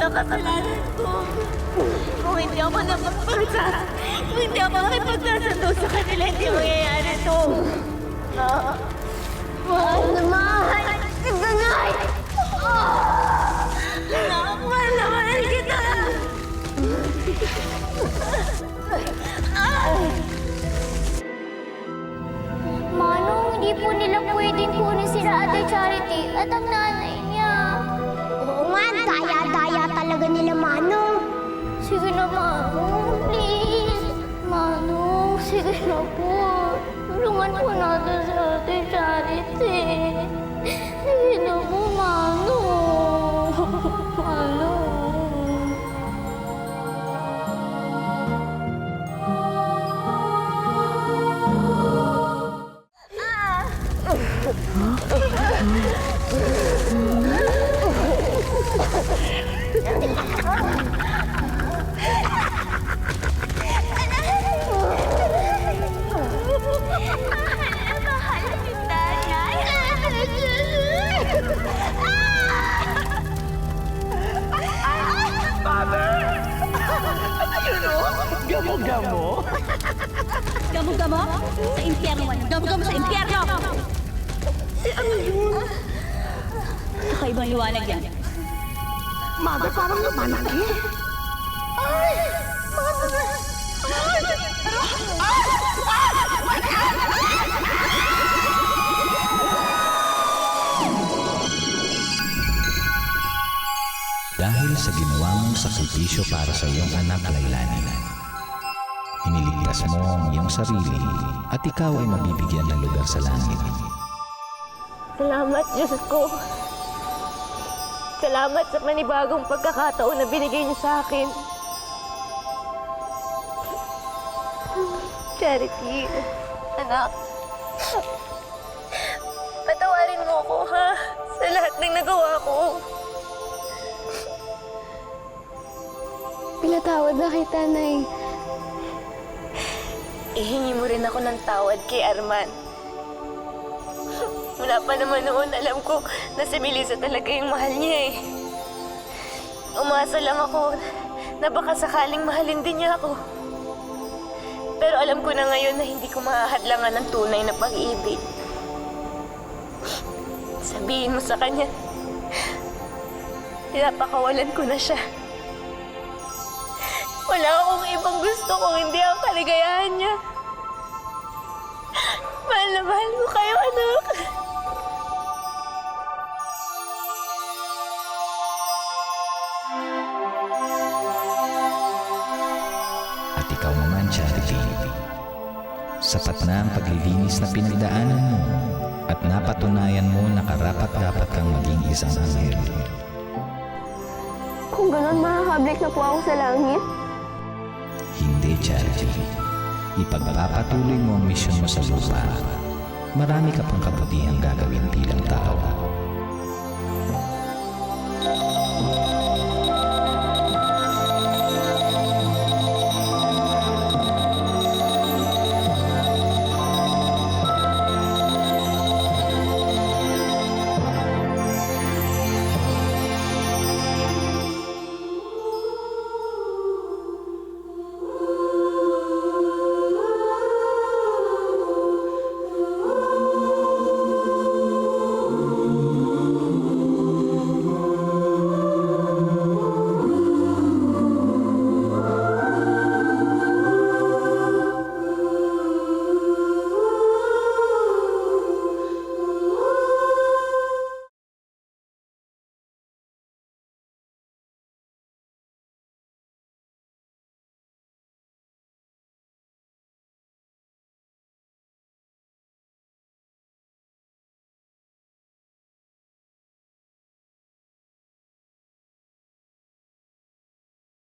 ng kasalanan ko. Kung hindi ako napagpasa, kung hindi ako nakipagsasando sa kanila, hindi mangyayari to. Mahal na mahal kita, Nay! Mahal na mahal kita! Manong, hindi po nila pwedeng kunin sila Ate Charity at ang nanay niya. Oo nga, daya-daya talaga nila, Manong. Sige na, Manong. Please. Manong, sige na po. Tulungan po natin si Ate Charity. Sige na po, Manong. Manong. Gamo-gamo? Gamo-gamo? Sa impyerno man. Gamo-gamo sa impyerno! Ano yun? Kakaibang liwanag yan. Mother, parang lumanaki. Ay! Mother! Dahil sa ginawa mong sakripisyo para sa iyong anak, Lailani, iniligtas mo ang iyong sarili at ikaw ay mabibigyan ng lugar sa langit. Salamat, Diyos ko. Salamat sa panibagong pagkakataon na binigay niyo sa akin. Charity, anak. Patawarin mo ko, ha? Sa lahat ng nagawa ko. Pinatawad na kita, Nay. Ihingi mo rin ako ng tawad kay Arman. Wala pa naman noon, alam ko na si Melissa talaga yung mahal niya eh. Umasa lang ako na baka sakaling mahalin din niya ako. Pero alam ko na ngayon na hindi ko mahahadlangan ng tunay na pag-ibig. Sabihin mo sa kanya, pinapakawalan ko na siya. Wala akong ibang gusto kung hindi ang kaligayahan niya. Mahal na mahal ko kayo, anak. At ikaw naman, Charity, sapat na ang paglilinis na pinagdaanan mo at napatunayan mo na karapat-dapat kang maging isang anghel. Kung gano'n, makakablik na po ako sa langit. Hindi, Charity. Ipagpapatuloy mo ang misyon mo sa lupa. Marami ka pang kabutihang gagawin bilang tao.